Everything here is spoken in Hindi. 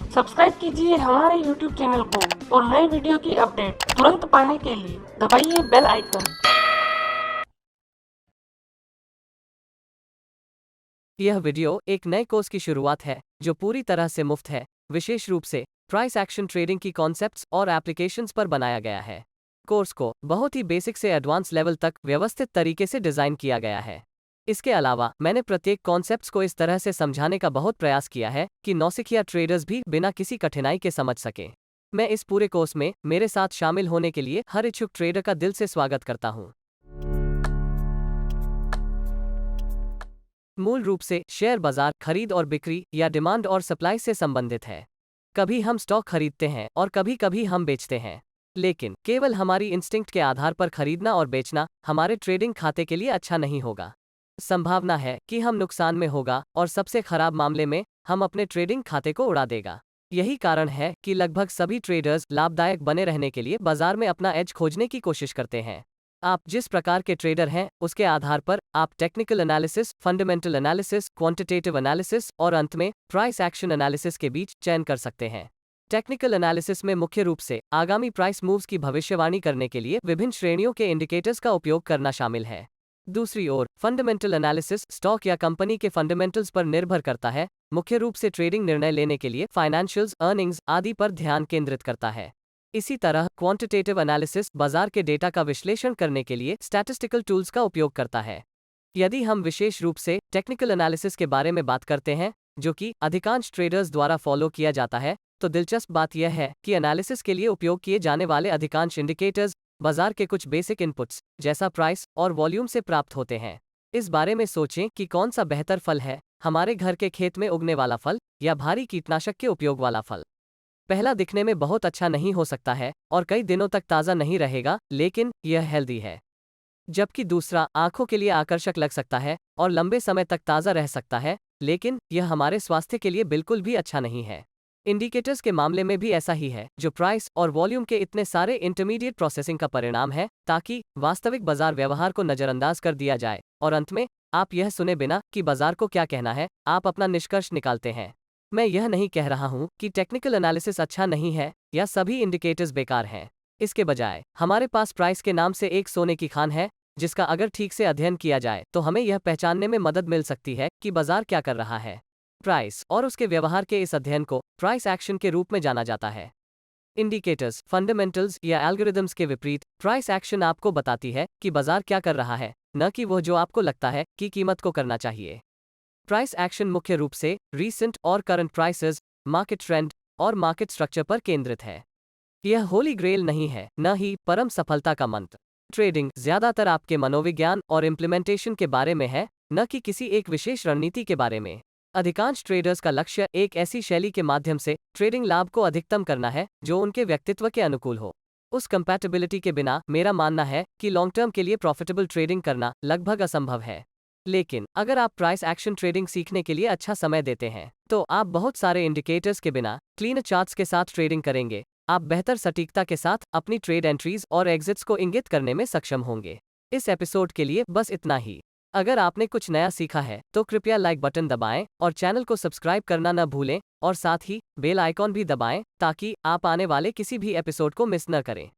सब्सक्राइब कीजिए हमारे YouTube चैनल को और नए वीडियो की अपडेट तुरंत पाने के लिए दबाइए बेल आइकन। यह वीडियो एक नए कोर्स की शुरुआत है जो पूरी तरह से मुफ्त है, विशेष रूप से प्राइस एक्शन ट्रेडिंग की कॉन्सेप्ट्स और एप्लीकेशंस पर बनाया गया है। कोर्स को बहुत ही बेसिक से एडवांस लेवल तक व्यवस्थित तरीके से डिजाइन किया गया है। इसके अलावा मैंने प्रत्येक कॉन्सेप्ट्स को इस तरह से समझाने का बहुत प्रयास किया है कि नौसिखिया ट्रेडर्स भी बिना किसी कठिनाई के समझ सकें। मैं इस पूरे कोर्स में मेरे साथ शामिल होने के लिए हर इच्छुक ट्रेडर का दिल से स्वागत करता हूं। मूल रूप से शेयर बाजार खरीद और बिक्री या डिमांड और सप्लाई से संबंधित है। कभी हम स्टॉक खरीदते हैं और कभी कभी हम बेचते हैं, लेकिन केवल हमारी इंस्टिंक्ट के आधार पर खरीदना और बेचना हमारे ट्रेडिंग खाते के लिए अच्छा नहीं होगा। संभावना है कि हम नुकसान में होगा और सबसे खराब मामले में हम अपने ट्रेडिंग खाते को उड़ा देगा। यही कारण है कि लगभग सभी ट्रेडर्स लाभदायक बने रहने के लिए बाजार में अपना एज खोजने की कोशिश करते हैं। आप जिस प्रकार के ट्रेडर हैं उसके आधार पर आप technical analysis, fundamental analysis, quantitative analysis और अंत में प्राइस एक्शन एनालिसिस के बीच चयन कर सकते हैं। टेक्निकल एनालिसिस में मुख्य रूप से आगामी प्राइस मूव्स की भविष्यवाणी करने के लिए विभिन्न श्रेणियों के इंडिकेटर्स का उपयोग करना शामिल है। दूसरी ओर फंडामेंटल एनालिसिस स्टॉक या कंपनी के फंडामेंटल्स पर निर्भर करता है, मुख्य रूप से ट्रेडिंग निर्णय लेने के लिए फाइनेंशियल्स, अर्निंग्स आदि पर ध्यान केंद्रित करता है। इसी तरह क्वांटिटेटिव एनालिसिस बाजार के डेटा का विश्लेषण करने के लिए स्टैटिस्टिकल टूल्स का उपयोग करता है। यदि हम विशेष रूप से टेक्निकल एनालिसिस के बारे में बात करते हैं, जो कि अधिकांश ट्रेडर्स द्वारा फॉलो किया जाता है, तो दिलचस्प बात यह है कि एनालिसिस के लिए उपयोग किए जाने वाले अधिकांश इंडिकेटर्स बाजार के कुछ बेसिक इनपुट्स जैसा प्राइस और वॉल्यूम से प्राप्त होते हैं। इस बारे में सोचें कि कौन सा बेहतर फल है, हमारे घर के खेत में उगने वाला फल या भारी कीटनाशक के उपयोग वाला फल। पहला दिखने में बहुत अच्छा नहीं हो सकता है और कई दिनों तक ताज़ा नहीं रहेगा, लेकिन यह हेल्दी है। जबकि दूसरा आंखों के लिए आकर्षक लग सकता है और लंबे समय तक ताज़ा रह सकता है, लेकिन यह हमारे स्वास्थ्य के लिए बिल्कुल भी अच्छा नहीं है। इंडिकेटर्स के मामले में भी ऐसा ही है, जो प्राइस और वॉल्यूम के इतने सारे इंटरमीडिएट प्रोसेसिंग का परिणाम है, ताकि वास्तविक बाजार व्यवहार को नज़रअंदाज कर दिया जाए और अंत में आप यह सुने बिना कि बाजार को क्या कहना है, आप अपना निष्कर्ष निकालते हैं। मैं यह नहीं कह रहा हूं कि टेक्निकल एनालिसिस अच्छा नहीं है या सभी इंडिकेटर्स बेकार हैं। इसके बजाय हमारे पास प्राइस के नाम से एक सोने की खान है, जिसका अगर ठीक से अध्ययन किया जाए तो हमें यह पहचानने में मदद मिल सकती है कि बाजार क्या कर रहा है। प्राइस और उसके व्यवहार के इस अध्ययन को प्राइस एक्शन के रूप में जाना जाता है। इंडिकेटर्स, फंडामेंटल्स या एल्गोरिदम्स के विपरीत प्राइस एक्शन आपको बताती है कि बाजार क्या कर रहा है, न कि वह जो आपको लगता है कि कीमत को करना चाहिए। प्राइस एक्शन मुख्य रूप से रीसेंट और करंट प्राइसेस, मार्केट ट्रेंड और मार्केट स्ट्रक्चर पर केंद्रित है। यह होली ग्रेल नहीं है, न ही परम सफलता का मंत्र। ट्रेडिंग ज्यादातर आपके मनोविज्ञान और इम्प्लीमेंटेशन के बारे में है, न कि किसी एक विशेष रणनीति के बारे में। अधिकांश ट्रेडर्स का लक्ष्य एक ऐसी शैली के माध्यम से ट्रेडिंग लाभ को अधिकतम करना है जो उनके व्यक्तित्व के अनुकूल हो। उस कंपैटिबिलिटी के बिना मेरा मानना है कि लॉन्ग टर्म के लिए प्रॉफिटेबल ट्रेडिंग करना लगभग असंभव है। लेकिन अगर आप प्राइस एक्शन ट्रेडिंग सीखने के लिए अच्छा समय देते हैं, तो आप बहुत सारे इंडिकेटर्स के बिना क्लीन चार्ट्स के साथ ट्रेडिंग करेंगे। आप बेहतर सटीकता के साथ अपनी ट्रेड एंट्रीज और एग्जिट्स को इंगित करने में सक्षम होंगे। इस एपिसोड के लिए बस इतना ही। अगर आपने कुछ नया सीखा है तो कृपया लाइक बटन दबाएं और चैनल को सब्सक्राइब करना न भूलें और साथ ही बेल आइकॉन भी दबाएं ताकि आप आने वाले किसी भी एपिसोड को मिस न करें।